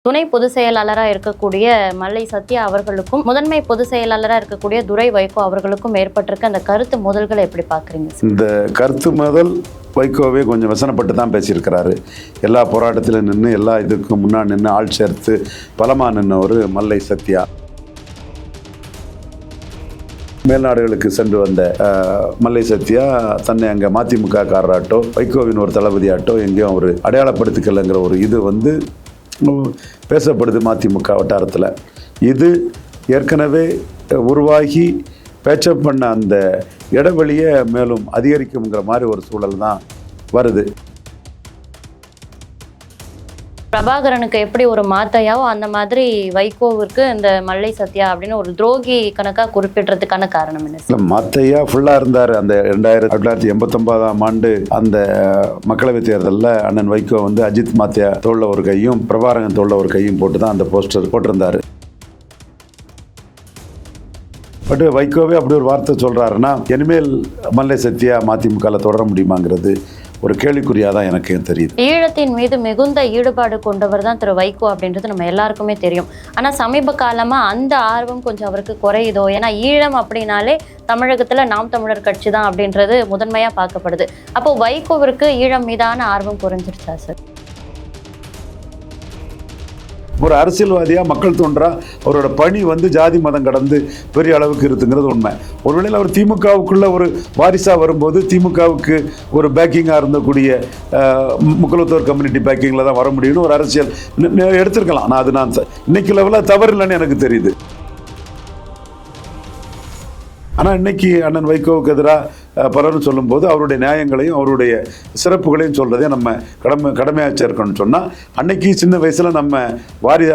துணை பொதுச் செயலாளராக இருக்கக்கூடிய மல்லை சத்யா அவர்களுக்கும் முதன்மை பொதுச் செயலாளராக இருக்கக்கூடிய துரை வைகோ அவர்களுக்கும் ஏற்பட்டிருக்க அந்த கருத்து மோதல்களை எப்படி பார்க்குறீங்க? இந்த கருத்து மோதல் வைகோவே கொஞ்சம் வசனப்பட்டு தான் பேசியிருக்கிறாரு. எல்லா போராட்டத்திலும் நின்று எல்லா இதுக்கும் முன்னாடி நின்று ஆள் சேர்த்து பலமாக நின்று ஒரு மல்லை சத்யா மேல்நாடுகளுக்கு சென்று வந்த மல்லை சத்யா தன்னை அங்கே மதிமுக காரராட்டோ வைகோவின் ஒரு தளபதியாட்டோ எங்கேயும் ஒரு அடையாளப்படுத்திக்கலைங்கிற ஒரு இது பேசப்படுது மதிமுக வட்டாரத்தில். இது ஏற்கனவே உருவாகி பேச்சப் பண்ண அந்த இடைவெளியை மேலும் அதிகரிக்குங்கிற மாதிரி ஒரு சூழல் தான் வருது. பிரபாகரனுக்கு எப்படி ஒரு மாத்தையாவோ அந்த மாதிரி வைகோவிற்கு இந்த மல்லை சத்யா அப்படின்னு ஒரு துரோகி கணக்காக குறிப்பிடுறதுக்கான காரணம் என்ன? இல்லை, மாத்தையா ஃபுல்லாக இருந்தார். அந்த 1989ஆம் ஆண்டு அந்த மக்களவைத் தேர்தலில் அண்ணன் வைகோ அஜித் மாத்தையா தோளில் ஒரு கையும் பிரபாகரன் தோளில் ஒரு கையும் போட்டு தான் அந்த போஸ்டர் போட்டிருந்தார். பட் வைகோவே அப்படி ஒரு வார்த்தை சொல்கிறாருன்னா இனிமேல் மல்லை சத்யா மதிமுகவில் தொடர முடியுமாங்கிறது ஒரு கேள்விக்குறியாக தான் எனக்கு தெரியுது. ஈழத்தின் மீது மிகுந்த ஈடுபாடு கொண்டவர் தான் திரு வைகோ அப்படின்றது நம்ம எல்லாருக்குமே தெரியும். ஆனால் சமீப காலமாக அந்த ஆர்வம் கொஞ்சம் அவருக்கு குறையுதோ? ஏன்னா ஈழம் அப்படின்னாலே தமிழகத்தில் நாம் தமிழர் கட்சி தான் அப்படின்றது முதன்மையாக பார்க்கப்படுது. அப்போ வைகோவிற்கு ஈழம் மீதான ஆர்வம் குறைஞ்சிருச்சா சார்? ஒரு அரசியல்வாதியாக மக்கள் தோன்றா அவரோட பணி ஜாதி மதம் கடந்து பெரிய அளவுக்கு இருக்குங்கிறது உண்மை. ஒருவேளையில் அவர் திமுகவுக்குள்ள ஒரு வாரிசாக வரும்போது திமுகவுக்கு ஒரு பேக்கிங்காக இருந்தக்கூடிய முக்குலத்தோர் கம்யூனிட்டி பேக்கிங்கில் தான் வர முடியும்னு ஒரு அரசியல் எடுத்திருக்கலாம். நான் இன்னைக்கு லெவலில் தவறு இல்லைன்னு எனக்கு தெரியுது. ஆனால் இன்னைக்கு அண்ணன் வைகோவுக்கு எதிராக பலரும் சொல்லும்போது அவருடைய நியாயங்களையும் அவருடைய சிறப்புகளையும் சொல்கிறதே நம்ம கடமையாக சேர்க்கணும்னு சொன்னால், அன்னைக்கு சின்ன வயசில் நம்ம வாரிசு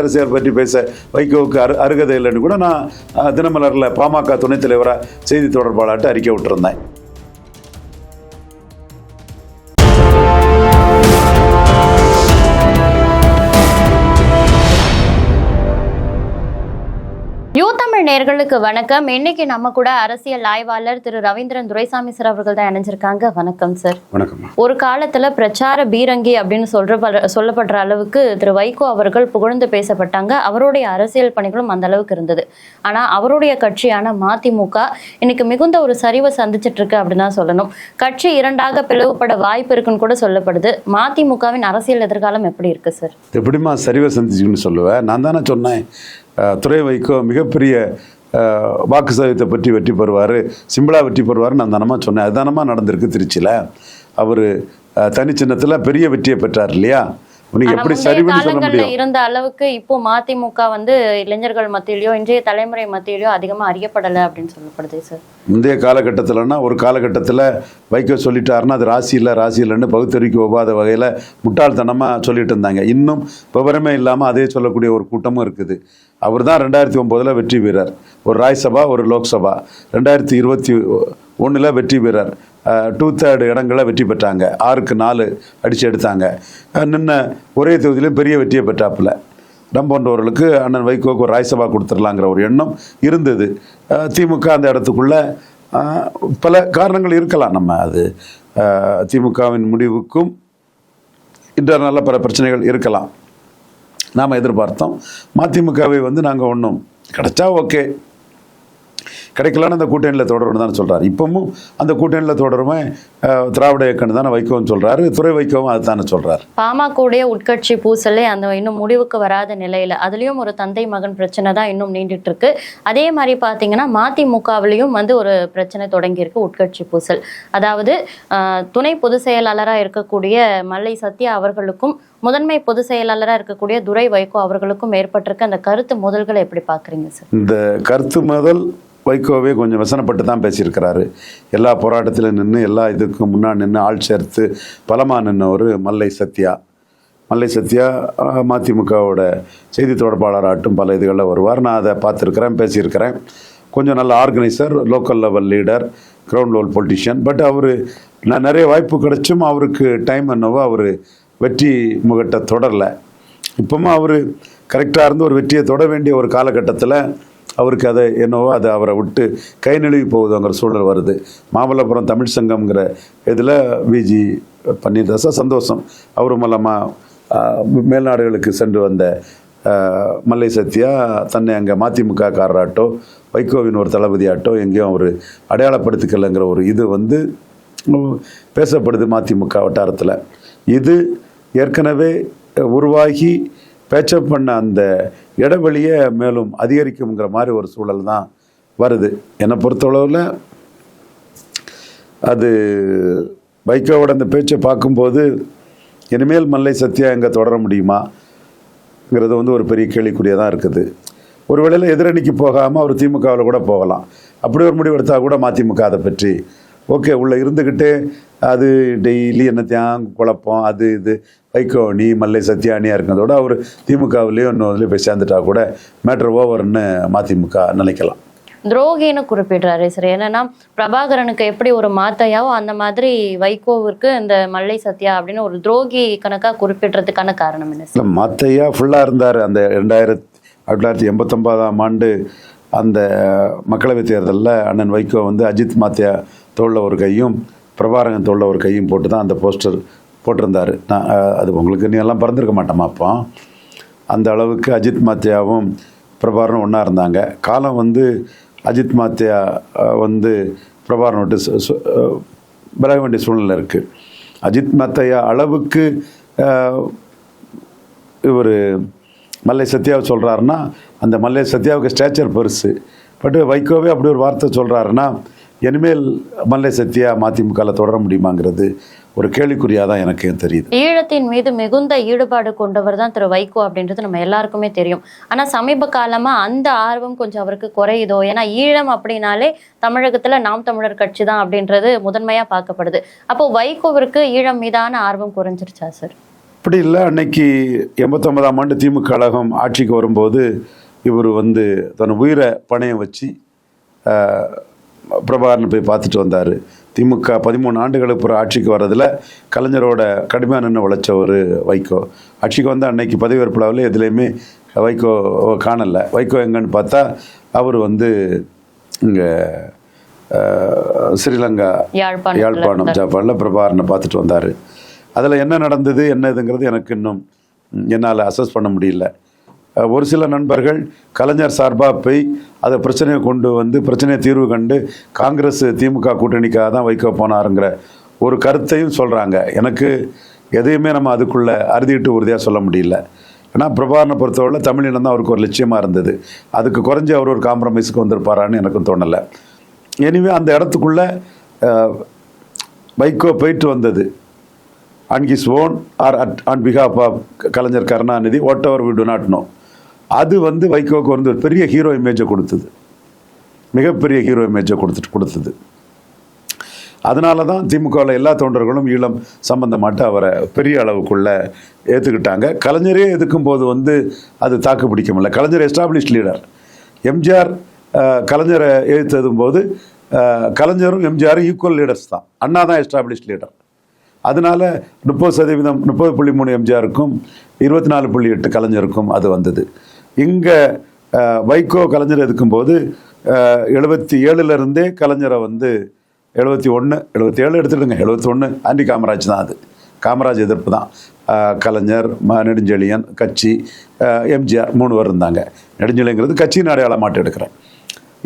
அரசியல் பற்றி பேச வைகோவுக்கு அருகதை இல்லைன்னு கூட நான் தினமலரில் பாமக துணைத் தலைவராக செய்தி தொடர்பாளர்கிட்ட அறிக்கை விட்டுருந்தேன். யூத்தமிழ் நேயர்களுக்கு வணக்கம். இன்னைக்கு நம்ம கூட அரசியல் ஆய்வாளர் திரு ரவீந்திரன் துரைசாமி சார் அவர்கள் தான் இணைஞ்சிருக்காங்க. வணக்கம் சார். வணக்கம். ஒரு காலத்துல பிரச்சார பீரங்கி அப்படின்னு சொல்லப்படுற அளவுக்கு திரு வைகோ அவர்கள் புகழ்ந்து பேசப்பட்டாங்க. அவருடைய அரசியல் பணிகளும் அந்த அளவுக்கு இருந்தது. ஆனா அவருடைய கட்சியான மதிமுக இன்னைக்கு மிகுந்த ஒரு சரிவை சந்திச்சிட்டு இருக்கு அப்படின்னு தான் சொல்லணும். கட்சி இரண்டாக பிளவுபட வாய்ப்பு இருக்குன்னு கூட சொல்லப்படுது. மதிமுகவின் அரசியல் எதிர்காலம் எப்படி இருக்கு சார்? எப்படிமா சரிவை சந்திச்சுன்னு சொல்லுவேன்? நான் தானே சொன்னேன், துரை வைகோ மிகப்பெரிய வாக்கு சதவீதத்தை பற்றி வெற்றி பெறுவார், சிம்பிளாக வெற்றி பெறுவார். நான் தானமாக சொன்னேன். அதுதானமாக நடந்திருக்கு. திருச்சியில் அவர் தனி சின்னத்தில் பெரிய வெற்றியை பெற்றார் இல்லையா? எப்படி சரிவுன்னு சொல்ல முடியும்? இருந்த அளவுக்கு இப்போ மதிமுக இளைஞர்கள் மத்தியிலையோ இன்றைய தலைமுறை மத்தியிலையோ அதிகமாக அறியப்படலை அப்படின்னு சொல்லப்படுது சார். முந்தைய காலகட்டத்தில்னா ஒரு காலகட்டத்தில் வைகோ சொல்லிட்டாருன்னா அது ராசி இல்லைன்னு பகுத்தறிக்கு ஒவ்வாத வகையில் முட்டாள்தனமாக சொல்லிட்டு இருந்தாங்க. இன்னும் விவரமே இல்லாமல் அதே சொல்லக்கூடிய ஒரு கூட்டமும் இருக்குது. அவர் தான் 2009 வெற்றி வீரர், ஒரு ராஜ்சபா ஒரு லோக்சபா. 2021 வெற்றி வீரர், 2/3 இடங்களை வெற்றி பெற்றாங்க. 6க்கு 4 அடித்து எடுத்தாங்க. நின்ன ஒரே தொகுதியிலும் பெரிய வெற்றியை பெற்றாப்புல. போன்றவர்களுக்கு அண்ணன் வைகோவுக்கு ஒரு ராஜ்சபா கொடுத்துடலாங்கிற ஒரு எண்ணம் இருந்தது. திமுக அந்த இடத்துக்குள்ள பல காரணங்கள் இருக்கலாம். நம்ம அது திமுகவின் முடிவுக்கும் இன்டர்னலாக பல பிரச்சனைகள் இருக்கலாம். நாம் எதிர்பார்த்தோம். மதிமுகவை நாங்கள் ஒன்றும் கிடைச்சா ஓகே, கிடைக்கலான்னு அந்த கூட்டணியில் தொடரும்னு தானே சொல்கிறார். இப்பவும் அந்த கூட்டணியில் தொடருமே திராவிட இயக்கம்னு தானே வைகோன்னு சொல்கிறாரு. துரை வைக்கவும் அது தானே சொல்கிறார். பாமகவுடைய உட்கட்சி பூசலே அந்த இன்னும் முடிவுக்கு வராத நிலையில் அதுலேயும் ஒரு தந்தை மகன் பிரச்சனை தான் இன்னும் நீண்டுட்டு இருக்கு. அதே மாதிரி பார்த்தீங்கன்னா மதிமுகவிலையும் ஒரு பிரச்சனை தொடங்கியிருக்கு, உட்கட்சி பூசல். அதாவது துணை பொதுச் செயலாளராக இருக்கக்கூடிய மல்லை சத்யா அவர்களுக்கும் முதன்மை பொதுச் செயலாளராக இருக்கக்கூடிய துரை வைகோ அவர்களுக்கும் ஏற்பட்டிருக்க அந்த கருத்து மோதல்களை எப்படி பார்க்குறீங்க சார்? இந்த கருத்து மோதல் வைகோவே கொஞ்சம் வசனப்பட்டு தான் பேசியிருக்கிறாரு. எல்லா போராட்டத்திலும் நின்று எல்லா இதுக்கும் முன்னாடி நின்று ஆள் சேர்த்து பலமாக நின்று ஒரு மல்லை சத்யா மதிமுகவோட செய்தி தொடர்பாளராகட்டும் பல இதுகளில் வருவார். நான் அதை பார்த்துருக்கிறேன், பேசியிருக்கிறேன். கொஞ்சம் நல்ல organiser, local level leader, ground level politician. But அவர் நிறைய வாய்ப்பு கிடைச்சும் அவருக்கு டைம் என்னவோ அவர் வெற்றி முகட்டை தொடரலை. இப்போமா அவர் கரெக்டாக இருந்து ஒரு வெற்றியை தொட வேண்டிய ஒரு காலகட்டத்தில் அவருக்கு அதை என்னவோ அது அவரை விட்டு கை நழுவி போகுதுங்கிற சூழல் வருது. மாமல்லபுரம் தமிழ் சங்கம்ங்கிற இதில் விஜி பன்னீர்தாசா சந்தோஷம், அவர் மூலமாக மேல்நாடுகளுக்கு சென்று வந்த மல்லை சத்யா தன்னை அங்கே மதிமுக காரராட்டோ வைகோவின் ஒரு தளபதியாட்டோ எங்கேயும் அவர் அடையாளப்படுத்திக்கலைங்கிற ஒரு இது வந்து பேசப்படுது மதிமுக வட்டாரத்தில். இது ஏற்கனவே உருவாகி பேச்சப் பண்ண அந்த இடைவெளியை மேலும் அதிகரிக்குங்கிற மாதிரி ஒரு சூழல் தான் வருது. என்னை பொறுத்தளவில் அது வைகோவோட அந்த பேச்சை பார்க்கும்போது இனிமேல் மல்லை சத்யா எங்கே தொடர முடியுமாங்கிறது வந்து ஒரு பெரிய கேள்விக்குறியாக தான் இருக்குது. ஒரு வேளையில் எதிரணிக்கு போகாமல் அவர் திமுகவில் கூட போகலாம். அப்படி ஒரு முடிவு எடுத்தால் கூட மதிமுக அதை பற்றி ஓகே உள்ளே இருந்துக்கிட்டே அது டெய்லி என்னத்தையும் குழப்பம் அது இது வைகோ நீ மல்லை சத்யா அணியாக இருக்கிறதோட அவர் திமுகவிலேயோ இன்னொருலேயும் போய் சேர்ந்துட்டா கூட மேட்ரு ஓவர்னு மதிமுக நினைக்கலாம். துரோகின்னு குறிப்பிடுறாரு சார். என்னன்னா பிரபாகரனுக்கு எப்படி ஒரு மாத்தையாவோ அந்த மாதிரி வைகோவிற்கு இந்த மல்லை சத்யா அப்படின்னு ஒரு துரோகி கணக்காக குறிப்பிடுறதுக்கான காரணம் என்ன சார்? மாத்தையா ஃபுல்லாக இருந்தார். அந்த 1989ஆம் ஆண்டு அந்த மக்களவைத் தேர்தலில் அண்ணன் வைகோ வந்து அஜித் மாத்தையா தோளில் ஒரு கையும் பிரபாகரன் தோளில் ஒரு கையும் போட்டு தான் அந்த போஸ்டர் போட்டிருந்தார். நான் அது உங்களுக்கு நீ எல்லாம் பறந்துருக்க மாட்டோமா அப்போ. அந்த அளவுக்கு அஜித் மாத்தையாவும் பிரபாகரனும் ஒன்றா இருந்தாங்க. காலம் வந்து அஜித் மாத்தையா வந்து பிரபாகரன் விட்டு விலக வேண்டிய சூழ்நிலை இருக்குது. அஜித் மாத்தையா அளவுக்கு இவர் மல்லை சத்யாவை சொல்கிறாருன்னா அந்த மல்லை சத்யாவுக்கு ஸ்டேச்சர் பெருசு. பட் வைகோவே அப்படி ஒரு வார்த்தை சொல்கிறாருன்னா இனிமேல் மல்லை சத்யா மதிமுகவில் தொடர முடியுமாங்கிறது ஒரு கேள்விக்குறியாக தான் எனக்கு தெரியுது. ஈழத்தின் மீது மிகுந்த ஈடுபாடு கொண்டவர் தான் திரு வைகோ அப்படின்றது நம்ம எல்லாருக்குமே தெரியும். ஆனால் சமீப காலமாக அந்த ஆர்வம் கொஞ்சம் அவருக்கு குறையுதோ? ஏன்னா ஈழம் அப்படின்னாலே தமிழகத்தில் நாம் தமிழர் கட்சி தான் அப்படின்றது முதன்மையாக பார்க்கப்படுது. அப்போ வைகோவிற்கு ஈழம் மீதான ஆர்வம் குறைஞ்சிருச்சா சார்? அப்படி இல்லை. அன்னைக்கு 89ஆம் ஆண்டு திமுக கழகம் ஆட்சிக்கு வரும்போது இவர் வந்து தன் உயிரை பணையம் வச்சு பிரபாகரன் போய் பார்த்துட்டு வந்தார். திமுக 13 ஆண்டுகளுக்கு பிறகு ஆட்சிக்கு வர்றதில் கலைஞரோட கடுமையாக நின்று உழைச்ச ஒரு வைகோ. ஆட்சிக்கு வந்து அன்னைக்கு பதவியேற்புலாவில் எதுலேயுமே வைகோ காணலை. வைகோ எங்கன்னு பார்த்தா அவர் வந்து இங்கே ஸ்ரீலங்கா யாழ்ப்பாணம் ஜப்பானில் பிரபாகரனை பார்த்துட்டு வந்தார். அதில் என்ன நடந்தது என்னதுங்கிறது எனக்கு இன்னும் என்னால் அசஸ் பண்ண முடியல. ஒரு சில நண்பர்கள் கலைஞர் சார்பாக போய் அதை பிரச்சனையை கொண்டு வந்து பிரச்சனையை தீர்வு கண்டு காங்கிரஸ் திமுக கூட்டணிக்காக தான் வைகோ போனாருங்கிற ஒரு கருத்தையும் சொல்கிறாங்க. எனக்கு எதையுமே நம்ம அதுக்குள்ளே அறுதிட்டு உறுதியாக சொல்ல முடியல. ஏன்னா பிரபாகரனை பொறுத்தவரை தமிழினம் தான் அவருக்கு ஒரு லட்சியமாக இருந்தது. அதுக்கு குறைஞ்சி அவர் ஒரு காம்ப்ரமைஸுக்கு வந்திருப்பாரான்னு எனக்கும் தோணலை. எனிவே அந்த இடத்துக்குள்ளே வைகோ போயிட்டு வந்தது on his own or on behalf of Kalaignar Karunanidhi, whatever we do not know, அது வந்து வைகோவுக்கு வந்து ஒரு பெரிய ஹீரோ இமேஜை கொடுத்தது, மிகப்பெரிய ஹீரோ இமேஜை கொடுத்தது. அதனால தான் திமுகவில் எல்லா தொண்டர்களும் ஈழம் சம்பந்தமாட்டு அவரை பெரிய அளவுக்குள்ளே ஏற்றுக்கிட்டாங்க. கலைஞரே எதுக்கும் போது வந்து அது தாக்கு பிடிக்க முடியல. கலைஞர் எஸ்டாப்ளிஷ்ட் லீடர். எம்ஜிஆர் கலைஞரை எழுத்ததும் போது கலைஞரும் எம்ஜிஆரும் ஈக்குவல் லீடர்ஸ் தான். அண்ணா தான் எஸ்டாப்ளிஷ்ட் லீடர். அதனால 30% 30.3 எம்ஜிஆருக்கும் 24.8 கலைஞருக்கும் அது வந்தது. இங்கே வைகோ கலைஞர் எதுக்கும்போது 77 கலைஞரை வந்து 71 77 எடுத்துடுங்க, 71 ஆண்டி காமராஜ் தான். அது காமராஜ் எதிர்ப்பு தான். கலைஞர், நெடுஞ்செழியன், கட்சி, எம்ஜிஆர் 3 பேர் இருந்தாங்க. நெடுஞ்செழியங்கிறது கட்சியின் அடையாளமாட்டு எடுக்கிறேன்.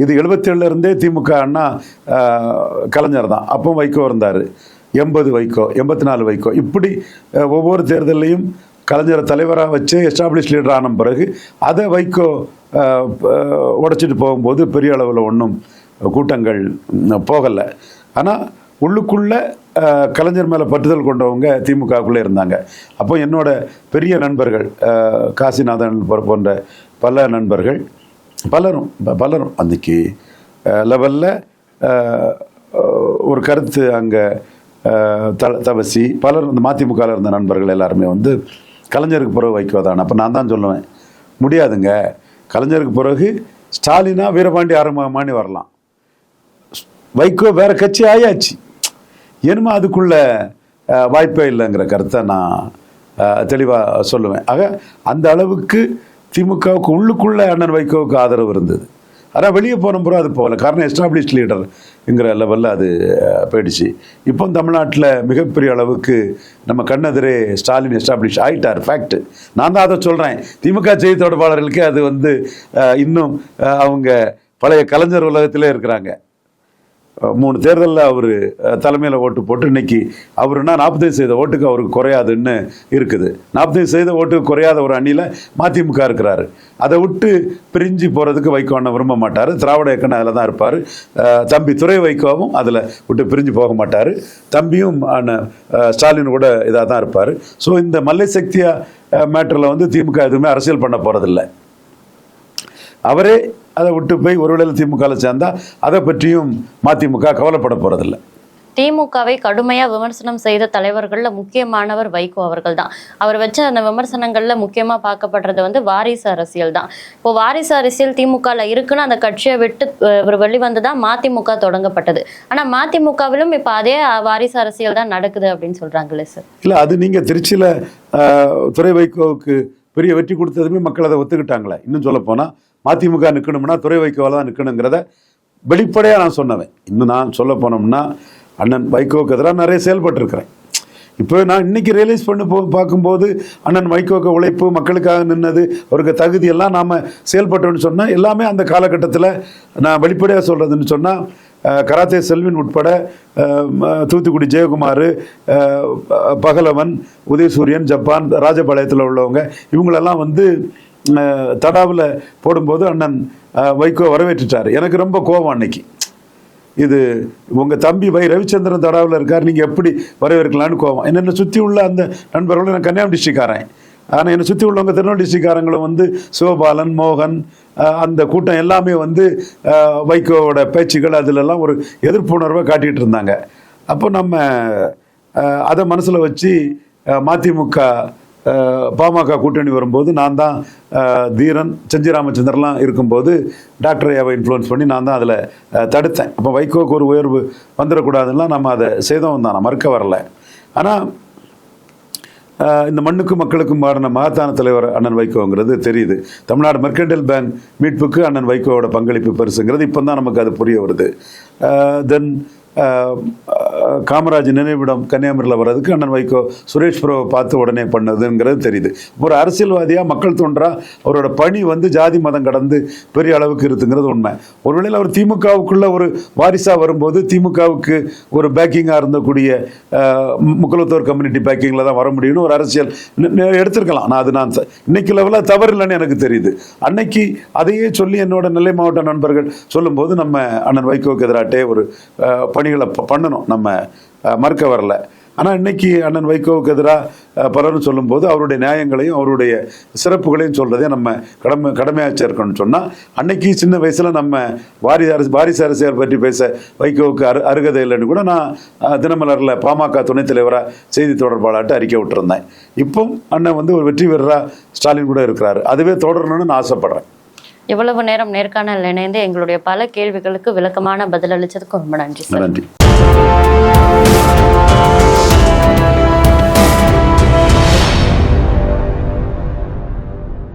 இது 77 திமுக அண்ணா கலைஞர் தான். அப்போ வைகோ இருந்தார். 80 வைகோ, 84 வைகோ, இப்படி ஒவ்வொரு தேர்தலையும் கலைஞரை தலைவராக வச்சு எஸ்டாப்ளிஷ் லீடர் ஆன பிறகு அதை வைகோ உடைச்சிட்டு போகும்போது பெரிய அளவில் ஒன்றும் கூட்டங்கள் போகலை. ஆனால் உள்ளுக்குள்ளே கலைஞர் மேலே பற்றுதல் கொண்டவங்க திமுகவுக்குள்ளே இருந்தாங்க. அப்போ என்னோட பெரிய நண்பர்கள் காசிநாதன் போன்ற பல நண்பர்கள் பலரும் அன்றைக்கி லெவலில் ஒரு கருத்து அங்கே தவசி பலர் இந்த மதிமுகவில் இருந்த நண்பர்கள் எல்லாருமே வந்து கலைஞருக்கு பிறகு வைகோ தான். அப்போ நான் தான் சொல்லுவேன், முடியாதுங்க, கலைஞருக்கு பிறகு ஸ்டாலினா வீரபாண்டி ஆரம்பமானி வரலாம், வைகோ வேற கட்சி ஆயாச்சு, என்னமோ அதுக்குள்ள வாய்ப்பே இல்லைங்கிற கருத்தை நான் தெளிவாக சொல்லுவேன். ஆக அந்த அளவுக்கு திமுகவுக்கு உள்ளுக்குள்ள அண்ணன் வைகோவுக்கு ஆதரவு இருந்தது. ஆனால் வெளியே போன பிறகு அது போகல. காரணம் எஸ்டாப்ளிஷ் லீடர்ங்கிற லெவலில் அது போயிடுச்சு. இப்போ தமிழ்நாட்டில் மிகப்பெரிய அளவுக்கு நம்ம கண்ணெதிரே ஸ்டாலின் எஸ்டாப்ளிஷ் ஆகிட்டார். ஃபேக்ட். நான் தான் அதை சொல்கிறேன். திமுக செய்தி தொடர்பாளர்களுக்கே அது இன்னும் அவங்க பழைய கலைஞர் உலகத்திலே இருக்கிறாங்க. 3 தேர்தலில் அவர் தலைமையில் ஓட்டு போட்டு இன்னைக்கு அவருன்னா 45% ஓட்டுக்கு அவருக்கு குறையாதுன்னு இருக்குது. 45% ஓட்டுக்கு குறையாத ஒரு அணியில் மதிமுக இருக்கிறாரு. அதை விட்டு பிரிஞ்சு போகிறதுக்கு வைகோ அண்ணன் விரும்ப மாட்டார். திராவிட இயக்கம் அதில் தான் இருப்பார். தம்பி துரை வைகோவும் அதில் விட்டு பிரிஞ்சு போக மாட்டார். தம்பியும் ஸ்டாலின் கூட இதாக தான் இருப்பார். ஸோ இந்த மல்லை சக்தியா மேட்டரில் திமுக எதுவுமே அரசியல் பண்ண போகிறதில்ல. அவரே அதை விட்டு போய் ஒருவேளை திமுகவில் சேர்ந்தா அதை பற்றியும் மதிமுக கவலைப்பட போறதில்லை. திமுகவை கடுமையாக விமர்சனம் செய்த தலைவர்களில் முக்கியமானவர் வைகோ அவர்கள் தான். அவர் வச்ச அந்த விமர்சனங்களில் முக்கியமாக பார்க்கப்படுறது வாரிசு அரசியல் தான். இப்போ வாரிசு அரசியல் திமுகவில் இருக்குன்னு அந்த கட்சியை விட்டு இவர் வெளிவந்து தான் மதிமுக தொடங்கப்பட்டது. ஆனால் மதிமுகவிலும் இப்போ அதே வாரிசு அரசியல் தான் நடக்குது அப்படின்னு சொல்றாங்களே சார். இல்லை, அது நீங்கள் திருச்சியில் துரை வைகோவுக்கு பெரிய வெற்றி கொடுத்ததுமே மக்கள் அதை ஒத்துக்கிட்டாங்களே. இன்னும் சொல்ல போனால் மதிமுக நிற்கணும்னா துரை வைகோவால் தான் நிற்கணுங்கிறத வெளிப்படையாக நான் சொன்னவன். இன்னும் நான் சொல்ல போனோம்னா அண்ணன் வைகோவுக்கு எதிராக நிறைய செயல்பட்டுருக்கிறேன். இப்போ நான் இன்னைக்கு ரியலைஸ் பண்ணி பார்க்கும்போது அண்ணன் வைகோவுக்கு உழைப்பு, மக்களுக்காக நின்னது, அவருக்கு தகுதியெல்லாம் நாம் செயல்பட்டோன்னு சொன்னால் எல்லாமே அந்த காலகட்டத்தில் நான் வெளிப்படையாக சொல்கிறதுன்னு சொன்னால் கராத்தே செல்வின் உட்பட தூத்துக்குடி ஜெயக்குமார், பகலவன், உதயசூரியன், ஜப்பான், ராஜபாளையத்தில் உள்ளவங்க இவங்களெல்லாம் தடாவில் போடும்போது அண்ணன் வைகோ வரவேற்றுட்டார். எனக்கு ரொம்ப கோபம் அன்னைக்கு. இது உங்கள் தம்பி ரவிச்சந்திரன் தடாவில் இருக்கார், நீங்கள் எப்படி வரவேற்கலான்னு கோபம். என்னை சுற்றி உள்ள அந்த நண்பர்களும் நான் கன்னியாகுமரி டிஸ்ட்ரிக்ட்காரன். ஆனால் என்னை சுற்றி உள்ளவங்க திருநெல்வேலி டிஸ்ட்ரிக்ட்காரங்களும் சிவபாலன், மோகன், அந்த கூட்டம் எல்லாமே வைகோவோட பேச்சுகள் அதிலெல்லாம் ஒரு எதிர்ப்புணர்வை காட்டிகிட்டு இருந்தாங்க. அப்போ நம்ம அதை மனசில் வச்சு மதிமுக பாமக கூட்டணி வரும்போது நான் தான் தீரன், செஞ்சி ராமச்சந்திரன்லாம் இருக்கும்போது டாக்டர் ஐயாவை இன்ஃப்ளூயன்ஸ் பண்ணி நான் தான் அதில் தடுத்தேன். அப்போ வைகோவுக்கு ஒரு உயர்வு வந்துடக்கூடாதுன்னா நம்ம அதை செய்தோம் தான், நான் மறுக்க வரல. ஆனால் இந்த மண்ணுக்கும் மக்களுக்கும் மாறின மகத்தான தலைவர் அண்ணன் வைகோங்கிறது தெரியுது. தமிழ்நாடு மெர்கன்டைல் பேங்க் மீட்புக்கு அண்ணன் வைகோவோட பங்களிப்பு பெருசுங்கிறது இப்போ தான் நமக்கு அது புரிய வருது. தென் காமராஜ் நினைவிடம் கன்னியாகுமரியில் வர்றதுக்கு அண்ணன் வைகோ சுரேஷ் பிரபு பார்த்து உடனே பண்ணதுங்கிறது தெரியுது. ஒரு அரசியல்வாதியாக மக்கள் தோன்றா அவரோட பணி ஜாதி மதம் கடந்து பெரிய அளவுக்கு இருக்குங்கிறது உண்மை. ஒருவேளையில் அவர் திமுகவுக்குள்ள ஒரு வாரிசாக வரும்போது திமுகவுக்கு ஒரு பேக்கிங்காக இருந்தக்கூடிய முக்குலத்தோர் கம்யூனிட்டி பேக்கிங்கில் தான் வர முடியும்னு ஒரு அரசியல் எடுத்திருக்கலாம். நான் இன்னைக்கு லெவலில் தவறு இல்லைன்னு எனக்கு தெரியுது. அன்னைக்கு அதையே சொல்லி என்னோட நெல்லை மாவட்ட நண்பர்கள் சொல்லும்போது நம்ம அண்ணன் வைகோவுக்கு எதிராட்டே ஒரு பணிகளை பண்ணணும், நம்ம மறுக்க வரல. ஆனால் இன்னைக்கு அண்ணன் வைகோவுக்கு எதிராக பலரும் சொல்லும்போது அவருடைய நியாயங்களையும் அவருடைய சிறப்புகளையும் சொல்றதே நம்ம கடமையாச்சு இருக்கணும்னு சொன்னால், அன்னைக்கு சின்ன வயசில் நம்ம வாரிசு அரசியல் பற்றி பேச வைகோவுக்கு அருகதை இல்லைன்னு கூட நான் தினமலரில் பாமக துணைத் தலைவராக செய்தி தொடர்பாளர்கிட்ட அறிக்கை விட்டுருந்தேன். இப்போ அண்ணன் ஒரு வெற்றி வீரராக ஸ்டாலின் கூட இருக்கிறாரு. அதுவே தொடரணும்னு நான் ஆசைப்படுறேன். இவ்வளவு நேரம் நேர்காணல் இணைந்து எங்களுடைய பல கேள்விகளுக்கு விளக்கமான பதில் அளிச்சதுக்கு ரொம்ப நன்றி. நன்றி.